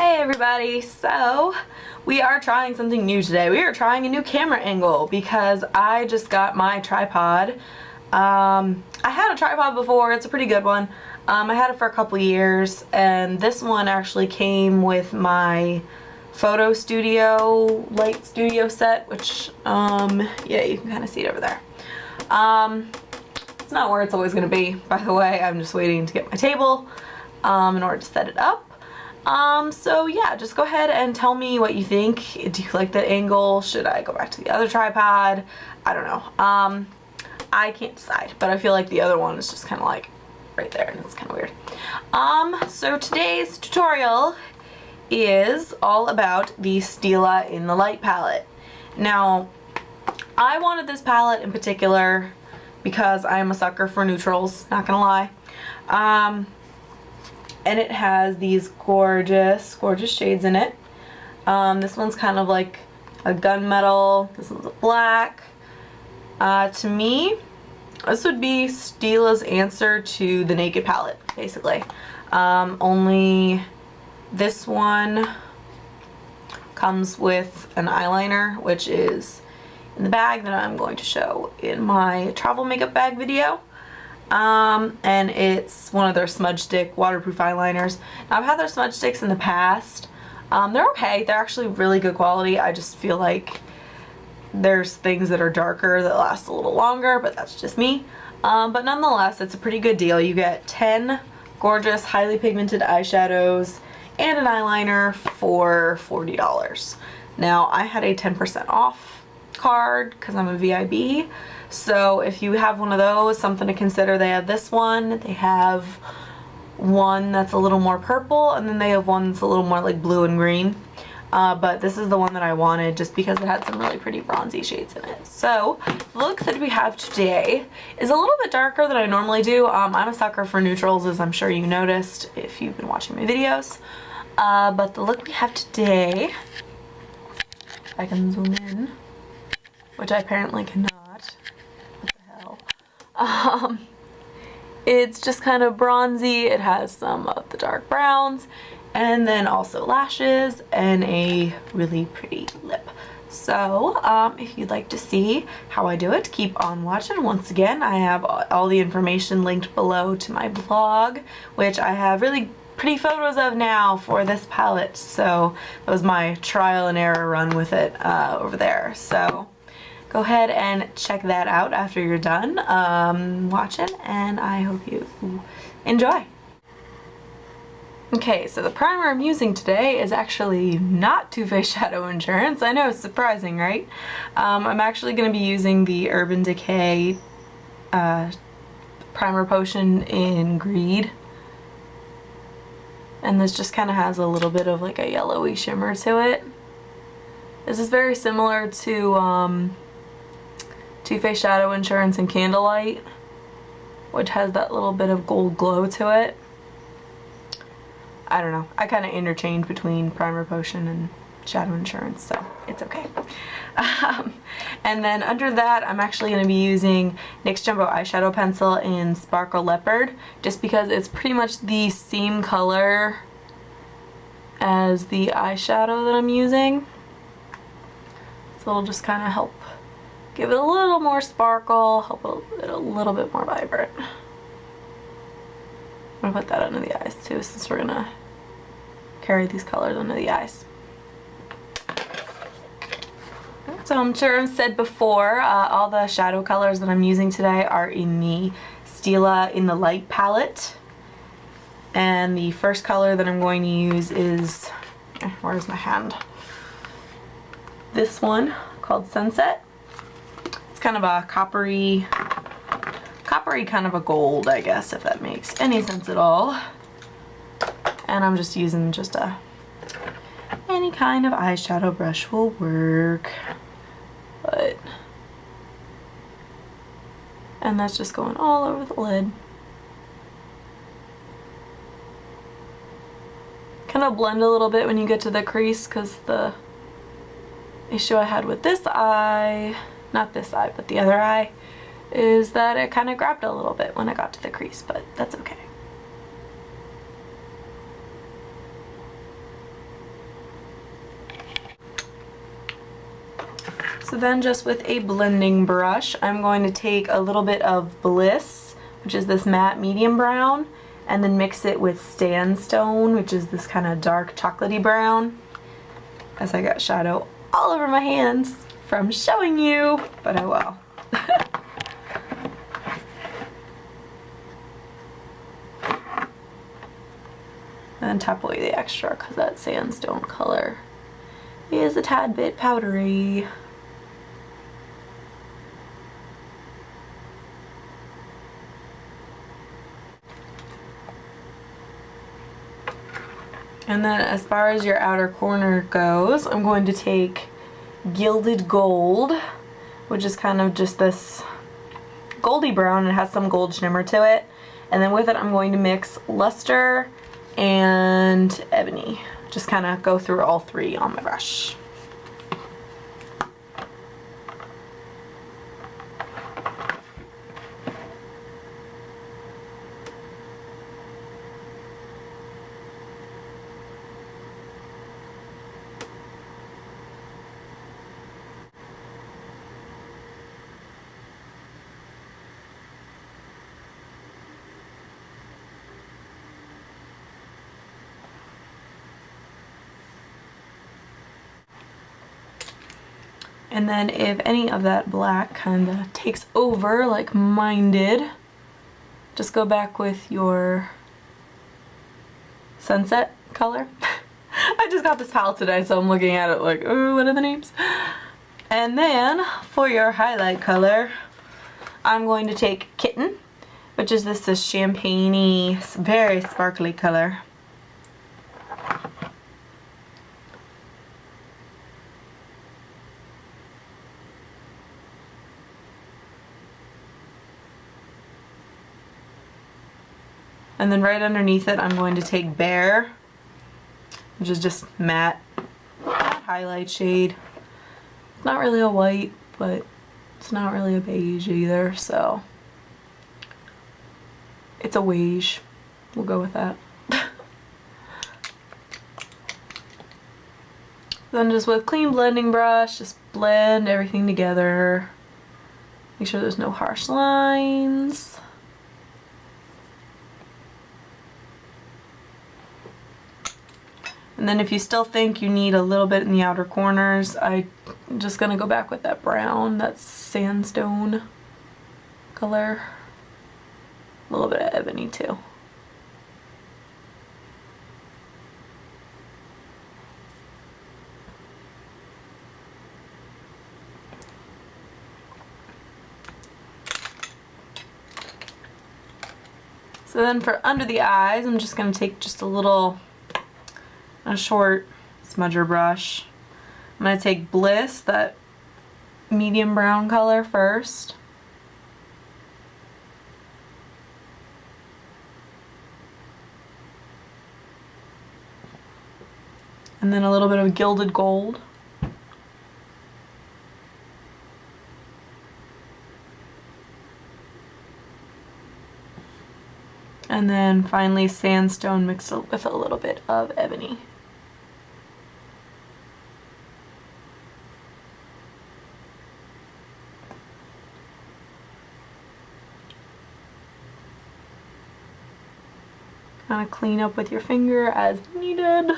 Hey everybody, so we are trying something new today. We are trying a new camera angle because I just got my tripod. I had a tripod before, it's a pretty good one. I had it for a couple years, and this one actually came with my photo studio, light studio set, which, yeah, you can kind of see it over there. It's not where it's always going to be, by the way. I'm just waiting to get my table in order to set it up. So yeah, just go ahead and tell me what you think. Do you like that angle? Should I go back to the other tripod? I don't know. I can't decide, but I feel like the other one is just kind of like right there, and it's kind of weird. So today's tutorial is all about the Stila In the Light palette. Now, I wanted this palette in particular because I am a sucker for neutrals, not gonna lie. And it has these gorgeous shades in it. This one's kind of like a gunmetal. This one's a black. To me, this would be Stila's answer to the Naked palette, basically. Only this one comes with an eyeliner, which is in the bag that I'm going to show in my travel makeup bag video. And it's one of their smudge stick waterproof eyeliners. Now, I've had their smudge sticks in the past. They're okay. They're actually really good quality. I just feel like there's things that are darker that last a little longer, but that's just me. But nonetheless, it's a pretty good deal. You get 10 gorgeous, highly pigmented eyeshadows and an eyeliner for $40. Now, I had a 10% off card because I'm a VIB. So if you have one of those, something to consider. They have this one, they have one that's a little more purple, and then they have one that's a little more like blue and green. But this is the one that I wanted just because it had some really pretty bronzy shades in it. So the look that we have today is a little bit darker than I normally do. I'm a sucker for neutrals, as I'm sure you noticed if you've been watching my videos. But the look we have today, if I can zoom in, which I apparently cannot. It's just kind of bronzy. It has some of the dark browns and then also lashes and a really pretty lip. So if you'd like to see how I do it, keep on watching. Once again, I have all the information linked below to my blog, which I have really pretty photos of now for this palette. So that was my trial and error run with it over there. So go ahead and check that out after you're done watching, and I hope you enjoy. Okay, so the primer I'm using today is actually not Too Faced Shadow Insurance. I know, it's surprising, right? I'm actually going to be using the Urban Decay primer potion in Greed. And this just kind of has a little bit of like a yellowy shimmer to it. This is very similar to Too Faced Shadow Insurance and Candlelight, which has that little bit of gold glow to it. I don't know. I kind of interchange between Primer Potion and Shadow Insurance, so it's okay. And then under that, I'm actually going to be using NYX Jumbo Eyeshadow Pencil in Sparkle Leopard, just because it's pretty much the same color as the eyeshadow that I'm using. So it'll just kind of help give it a little more sparkle, help it a little bit more vibrant. I'm gonna put that under the eyes too, since we're gonna carry these colors under the eyes. So I'm sure I've said before, all the shadow colors that I'm using today are in the Stila In the Light palette. And the first color that I'm going to use is, where's my hand? This one, called Sunset. Kind of a coppery kind of a gold, I guess, if that makes any sense at all. And I'm just using just any kind of eyeshadow brush will work, and that's just going all over the lid. Kind of blend a little bit when you get to the crease, because the issue I had with this eye, not this eye, but the other eye, is that it kind of grabbed a little bit when I got to the crease, but that's okay. So then just with a blending brush, I'm going to take a little bit of Bliss, which is this matte medium brown, and then mix it with Sandstone, which is this kind of dark chocolatey brown, as I got shadow all over my hands from showing you, but oh well. And tap away the extra because that Sandstone color is a tad bit powdery. And then as far as your outer corner goes, I'm going to take Gilded Gold, which is kind of just this goldy brown. It has some gold shimmer to it. And then with it, I'm going to mix Luster and Ebony. Just kind of go through all three on my brush. And then if any of that black kind of takes over like mine did, just go back with your sunset color. I just got this palette today, so I'm looking at it like, oh, what are the names? And then for your highlight color, I'm going to take Kitten, which is this champagne-y, very sparkly color. And then right underneath it, I'm going to take Bear, which is just matte highlight shade. It's not really a white, but it's not really a beige either, so it's a beige. We'll go with that. Then just with clean blending brush, just blend everything together. Make sure there's no harsh lines. And then if you still think you need a little bit in the outer corners, I'm just gonna go back with that brown, that Sandstone color. A little bit of Ebony too. So then for under the eyes, I'm just gonna take just a short smudger brush. I'm going to take Bliss, that medium brown color first. And then a little bit of Gilded Gold. And then finally Sandstone mixed with a little bit of Ebony. Kind of clean up with your finger as needed.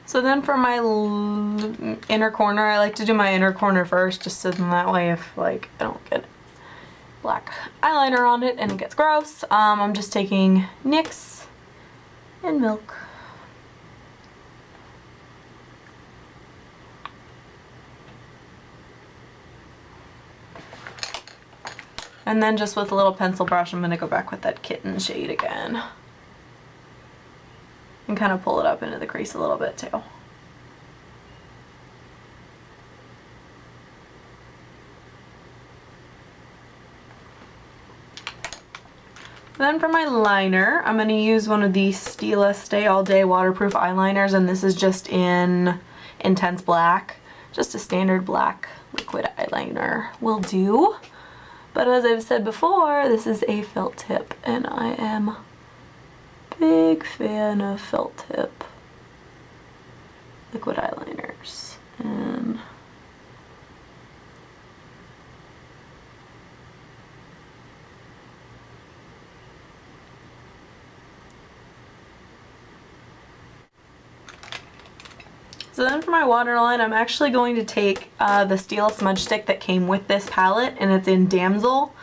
So then for my inner corner, I like to do my inner corner first, just so that way if like I don't get black eyeliner on it and it gets gross. I'm just taking NYX and Milk. And then just with a little pencil brush, I'm going to go back with that Kitten shade again. And kind of pull it up into the crease a little bit too. Then for my liner, I'm going to use one of these Stila Stay All Day waterproof eyeliners, and this is just in Intense Black. Just a standard black liquid eyeliner will do. But as I've said before, this is a felt tip, and I am big fan of felt tip liquid eyeliners. And so then for my waterline, I'm actually going to take the Stila smudge stick that came with this palette, and it's in Damsel,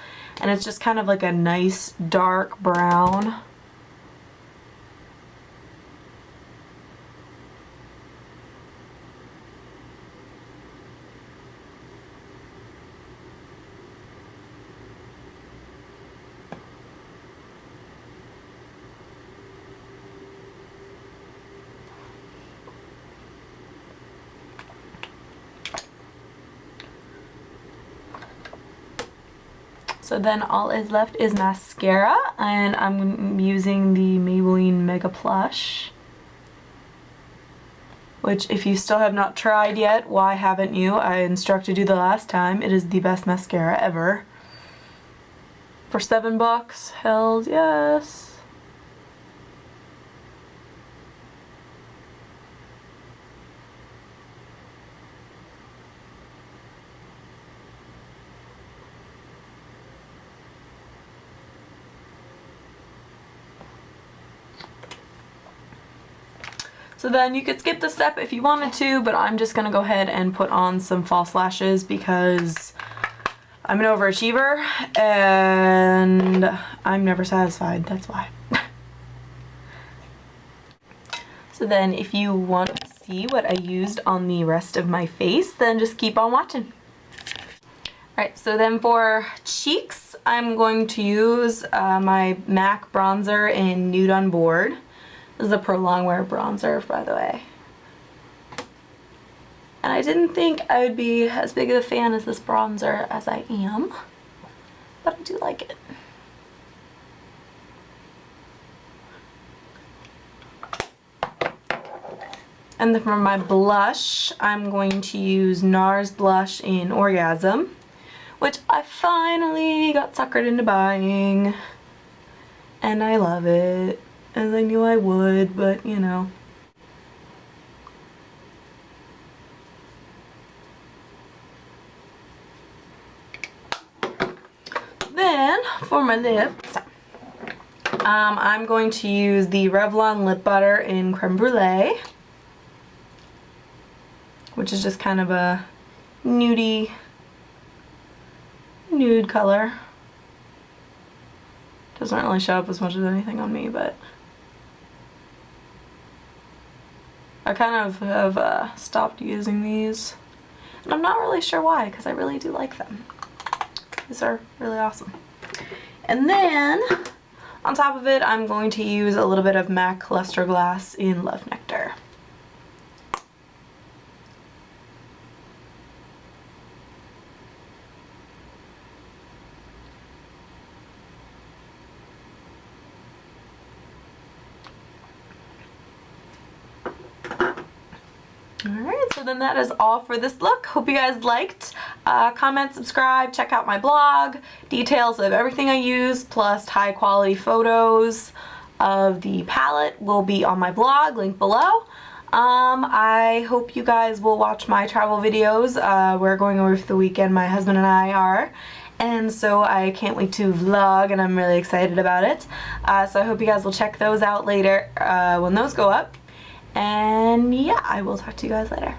and it's just kind of like a nice dark brown. So then all is left is mascara, and I'm using the Maybelline Mega Plush, which if you still have not tried yet, why haven't you? I instructed you the last time. It is the best mascara ever. For $7, hells yes. So then you could skip this step if you wanted to, but I'm just gonna go ahead and put on some false lashes because I'm an overachiever and I'm never satisfied, that's why. So then if you want to see what I used on the rest of my face, then just keep on watching. Alright, so then for cheeks, I'm going to use my MAC bronzer in Nude on Board. This is a Pro Longwear bronzer, by the way. And I didn't think I would be as big of a fan as this bronzer as I am, but I do like it. And then for my blush, I'm going to use NARS blush in Orgasm, which I finally got suckered into buying, and I love it. As I knew I would, but you know. Then, for my lips, I'm going to use the Revlon Lip Butter in Creme Brulee, which is just kind of a nude color. Doesn't really show up as much as anything on me, but I kind of have stopped using these, and I'm not really sure why, because I really do like them. These are really awesome. And then, on top of it, I'm going to use a little bit of MAC Luster Glass in Love Nectar. Alright, so then that is all for this look. Hope you guys liked. Comment, subscribe, check out my blog. Details of everything I use, plus high quality photos of the palette will be on my blog, link below. I hope you guys will watch my travel videos. We're going away for the weekend, my husband and I are. And so I can't wait to vlog, and I'm really excited about it. So I hope you guys will check those out later when those go up. And yeah, I will talk to you guys later.